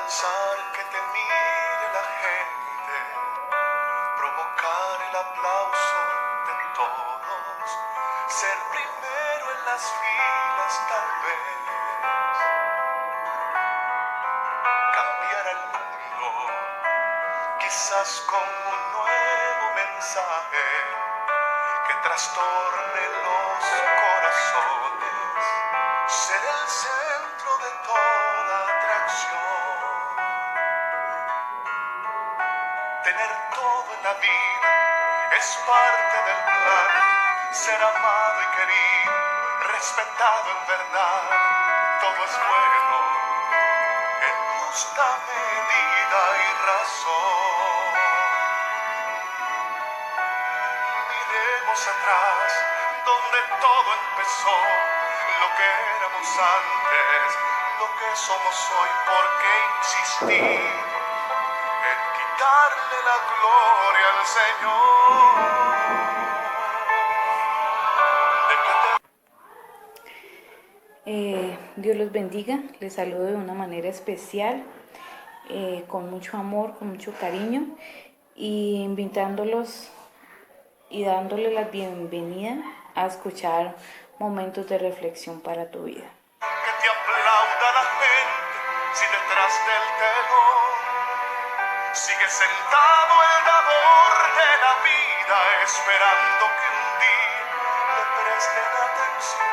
alcanzar que te mire la gente, provocar el aplauso de todos, ser primero en las filas tal vez, cambiar al mundo, quizás con un nuevo mensaje que trastorne los corazones, ser el centro de toda atracción. Tener todo en la vida es parte del plan, ser amado y querido, respetado en verdad, todo es bueno, en justa medida y razón. Miremos atrás, donde todo empezó, lo que éramos antes, lo que somos hoy, ¿por qué insistir en quitarle la gloria al Señor? Dios los bendiga, les saludo de una manera especial, con mucho amor, con mucho cariño, y invitándolos y dándoles la bienvenida a escuchar momentos de reflexión para tu vida. Que te aplauda la gente si detrás del telón sigue sentado el dador de la vida, esperando que un día le presten atención.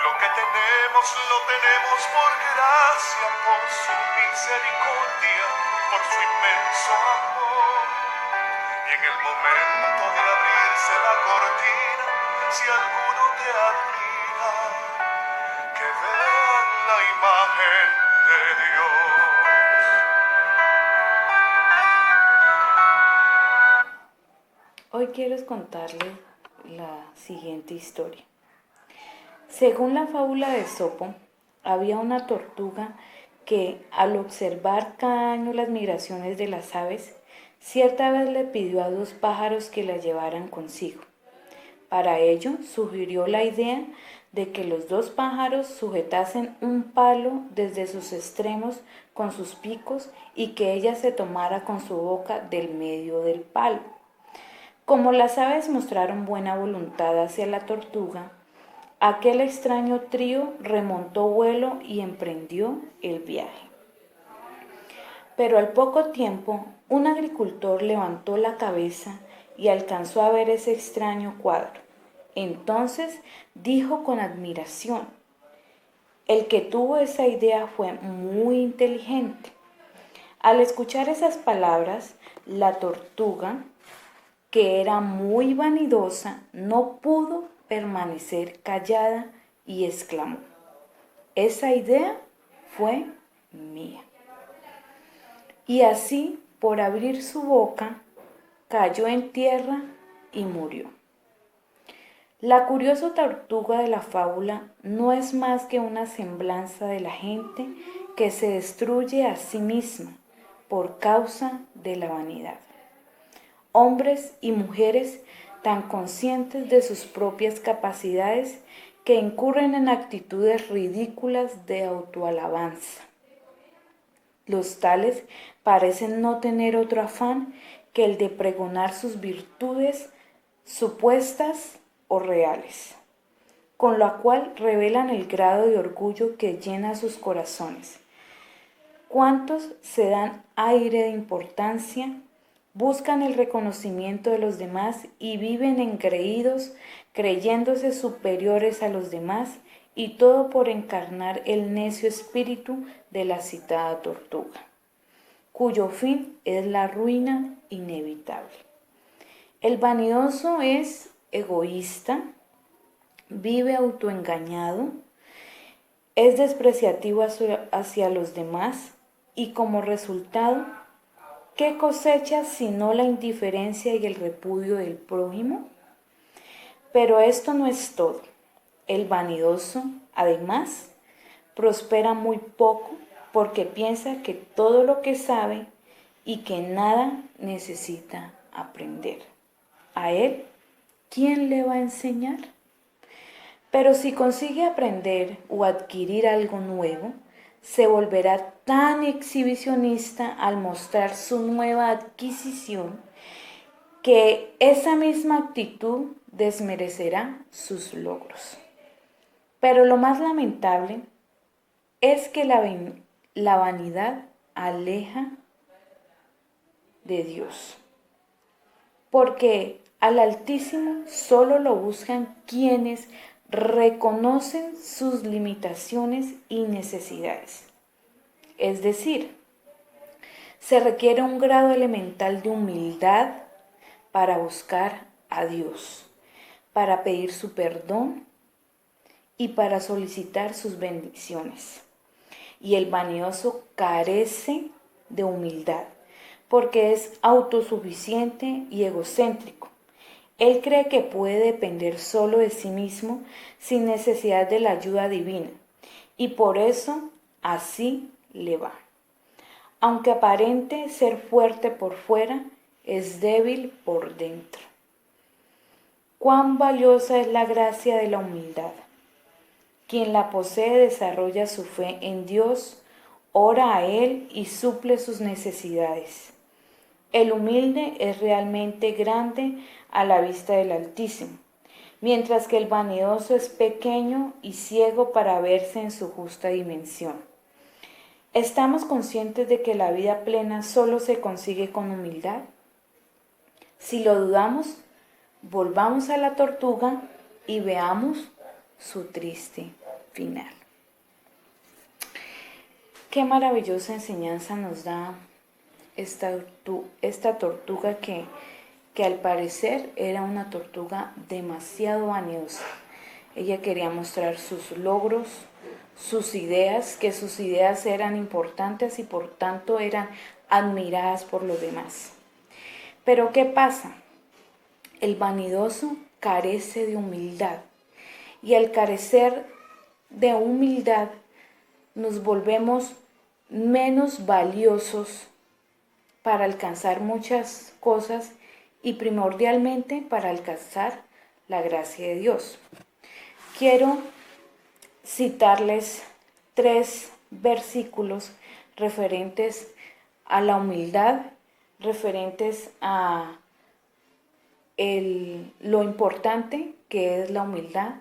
Lo que tenemos lo tenemos por gracia, por su misericordia, por su inmenso amor. Y en el momento de abrirse la cortina, si alguno te admira, que vean la imagen de Dios. Hoy quiero contarles la siguiente historia. Según la fábula de Esopo, había una tortuga que, al observar cada año las migraciones de las aves, cierta vez le pidió a dos pájaros que la llevaran consigo. Para ello, sugirió la idea de que los dos pájaros sujetasen un palo desde sus extremos con sus picos y que ella se tomara con su boca del medio del palo. Como las aves mostraron buena voluntad hacia la tortuga, aquel extraño trío remontó vuelo y emprendió el viaje. Pero al poco tiempo, un agricultor levantó la cabeza y alcanzó a ver ese extraño cuadro. Entonces dijo con admiración: el que tuvo esa idea fue muy inteligente. Al escuchar esas palabras, la tortuga, que era muy vanidosa, no pudo permanecer callada y exclamó: esa idea fue mía. Y así, por abrir su boca, cayó en tierra y murió. La curiosa tortuga de la fábula no es más que una semblanza de la gente que se destruye a sí misma por causa de la vanidad. Hombres y mujeres tan conscientes de sus propias capacidades que incurren en actitudes ridículas de autoalabanza. Los tales parecen no tener otro afán que el de pregonar sus virtudes supuestas o reales, con lo cual revelan el grado de orgullo que llena sus corazones. ¿Cuántos se dan aire de importancia, buscan el reconocimiento de los demás y viven engreídos, creyéndose superiores a los demás, y todo por encarnar el necio espíritu de la citada tortuga, cuyo fin es la ruina inevitable? El vanidoso es egoísta, vive autoengañado, es despreciativo hacia los demás y, como resultado, ¿qué cosecha sino la indiferencia y el repudio del prójimo? Pero esto no es todo. El vanidoso, además, prospera muy poco porque piensa que todo lo que sabe y que nada necesita aprender. A él, ¿quién le va a enseñar? Pero si consigue aprender o adquirir algo nuevo, se volverá tan exhibicionista al mostrar su nueva adquisición que esa misma actitud desmerecerá sus logros. Pero lo más lamentable es que la vanidad aleja de Dios, porque al Altísimo solo lo buscan quienes reconocen sus limitaciones y necesidades. Es decir, se requiere un grado elemental de humildad para buscar a Dios, para pedir su perdón y para solicitar sus bendiciones. Y el vanidoso carece de humildad, porque es autosuficiente y egocéntrico. Él cree que puede depender solo de sí mismo sin necesidad de la ayuda divina, y por eso así le va. Aunque aparente ser fuerte por fuera, es débil por dentro. Cuán valiosa es la gracia de la humildad. Quien la posee desarrolla su fe en Dios, ora a Él y suple sus necesidades. El humilde es realmente grande a la vista del Altísimo, mientras que el vanidoso es pequeño y ciego para verse en su justa dimensión. ¿Estamos conscientes de que la vida plena solo se consigue con humildad? Si lo dudamos, volvamos a la tortuga y veamos su triste final. Qué maravillosa enseñanza nos da esta tortuga que al parecer era una tortuga demasiado vanidosa. Ella quería mostrar sus logros, sus ideas, que sus ideas eran importantes y por tanto eran admiradas por los demás. Pero ¿qué pasa? El vanidoso carece de humildad y al carecer de humildad nos volvemos menos valiosos para alcanzar muchas cosas y primordialmente para alcanzar la gracia de Dios. Quiero citarles 3 versículos referentes a la humildad, referentes a lo importante que es la humildad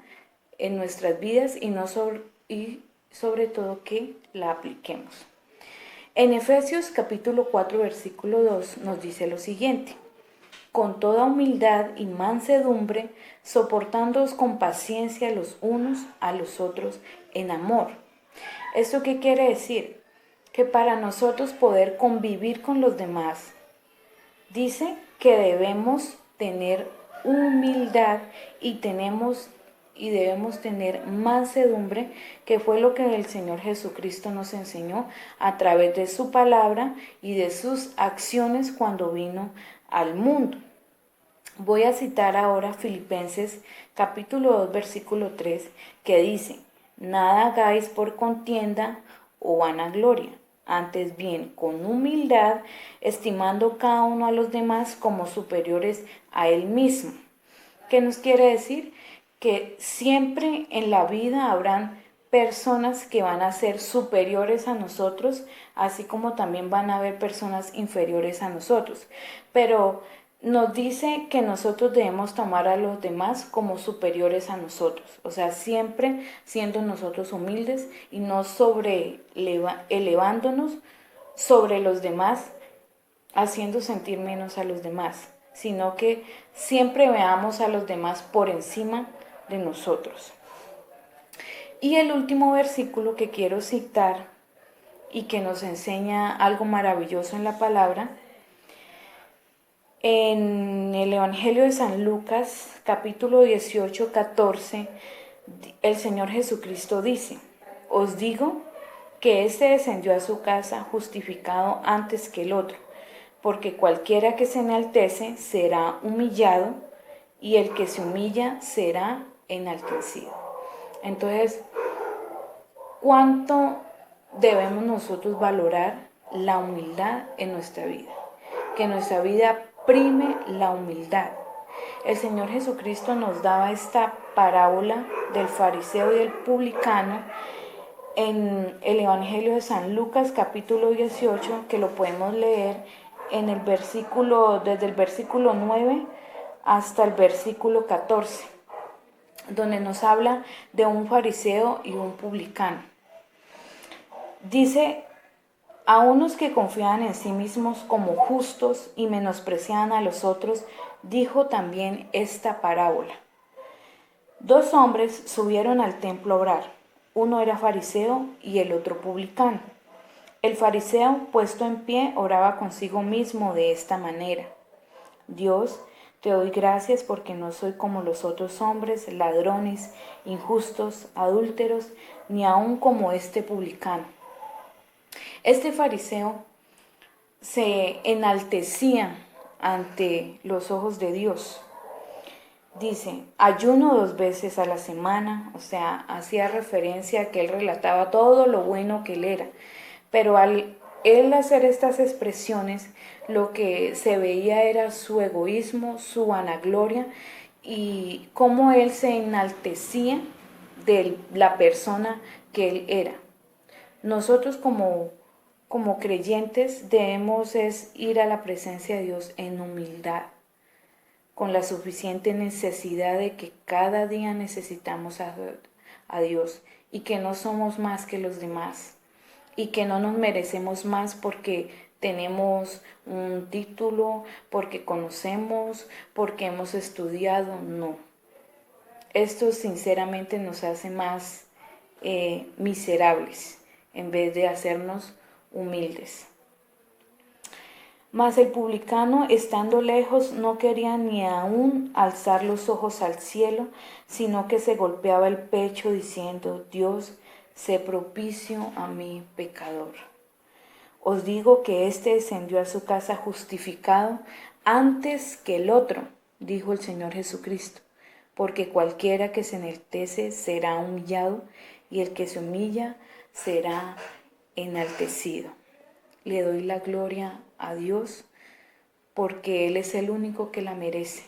en nuestras vidas y sobre todo que la apliquemos. En Efesios capítulo 4 versículo 2 nos dice lo siguiente: con toda humildad y mansedumbre, soportándoos con paciencia los unos a los otros en amor. ¿Esto qué quiere decir? Que para nosotros poder convivir con los demás, dice que debemos tener humildad y debemos tener mansedumbre, que fue lo que el Señor Jesucristo nos enseñó a través de su palabra y de sus acciones cuando vino al mundo. Voy a citar ahora Filipenses capítulo 2 versículo 3 que dice: nada hagáis por contienda o vanagloria, antes bien con humildad, estimando cada uno a los demás como superiores a él mismo. ¿Qué nos quiere decir? Que siempre en la vida habrán personas que van a ser superiores a nosotros, así como también van a haber personas inferiores a nosotros. Pero nos dice que nosotros debemos tomar a los demás como superiores a nosotros. O sea, siempre siendo nosotros humildes y no elevándonos sobre los demás, haciendo sentir menos a los demás, sino que siempre veamos a los demás por encima de nosotros. Y el último versículo que quiero citar y que nos enseña algo maravilloso en la palabra, en el Evangelio de San Lucas, capítulo 18, 14, el Señor Jesucristo dice: os digo que éste descendió a su casa justificado antes que el otro, porque cualquiera que se enaltece será humillado, y el que se humilla será enaltecido. Entonces, ¿cuánto debemos nosotros valorar la humildad en nuestra vida? Que nuestra vida prime la humildad. El Señor Jesucristo nos daba esta parábola del fariseo y del publicano en el Evangelio de San Lucas capítulo 18, que lo podemos leer en el versículo, desde el versículo 9 hasta el versículo 14, donde nos habla de un fariseo y un publicano. Dice: a unos que confiaban en sí mismos como justos y menospreciaban a los otros, dijo también esta parábola. 2 hombres subieron al templo a orar. Uno era fariseo y el otro publicano. El fariseo, puesto en pie, oraba consigo mismo de esta manera: Dios, te doy gracias porque no soy como los otros hombres, ladrones, injustos, adúlteros, ni aun como este publicano. Este fariseo se enaltecía ante los ojos de Dios. Dice: ayuno 2 veces a la semana, o sea, hacía referencia a que él relataba todo lo bueno que él era. Pero al él hacer estas expresiones, lo que se veía era su egoísmo, su vanagloria y cómo él se enaltecía de la persona que él era. Nosotros como creyentes debemos es ir a la presencia de Dios en humildad, con la suficiente necesidad de que cada día necesitamos a Dios y que no somos más que los demás y que no nos merecemos más porque tenemos un título, porque conocemos, porque hemos estudiado. No. Esto sinceramente nos hace más miserables en vez de hacernos humildes. Mas el publicano, estando lejos, no quería ni aún alzar los ojos al cielo, sino que se golpeaba el pecho diciendo: Dios, sé propicio a mí, pecador. Os digo que éste descendió a su casa justificado antes que el otro, dijo el Señor Jesucristo, porque cualquiera que se enaltece será humillado, y el que se humilla será enaltecido. Le doy la gloria a Dios porque Él es el único que la merece.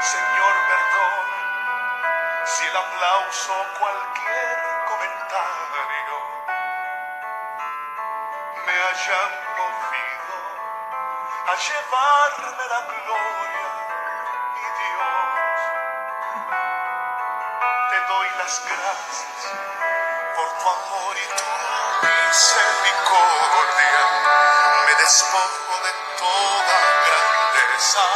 Señor, perdón si el aplauso o cualquier comentario me hayan movido a llevarme la gloria. Y Dios, te doy las gracias por tu amor y tu misericordia. Me despojo de toda grandeza,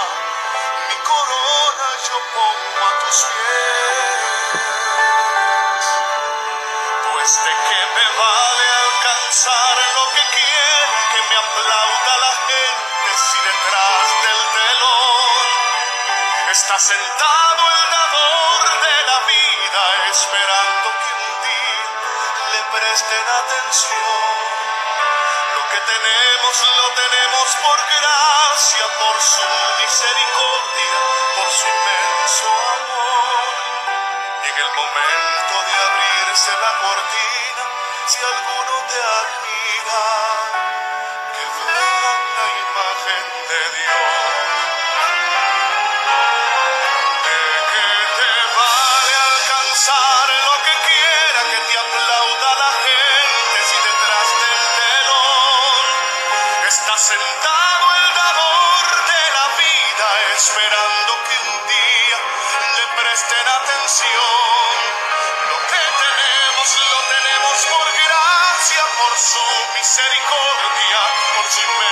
mi corona yo pongo a tus pies. Pues de qué me vale alcanzar lo que quiera, que me aplauda la gente si detrás del telón está sentado el dador de la vida, esperando que un día le presten atención. Lo que tenemos lo tenemos por gracia, por su misericordia, por su inmenso amor. Y en el momento de abrirse la cortina, si alguno te admira, que vean la imagen de Dios. ¿De qué te vale alcanzar lo que quiera, que te aplauda la gente si detrás del telón está sentado el dador de la vida, esperando que un día le presten atención? Lo que tenemos lo tenemos por gracia, por su misericordia, por su inmenso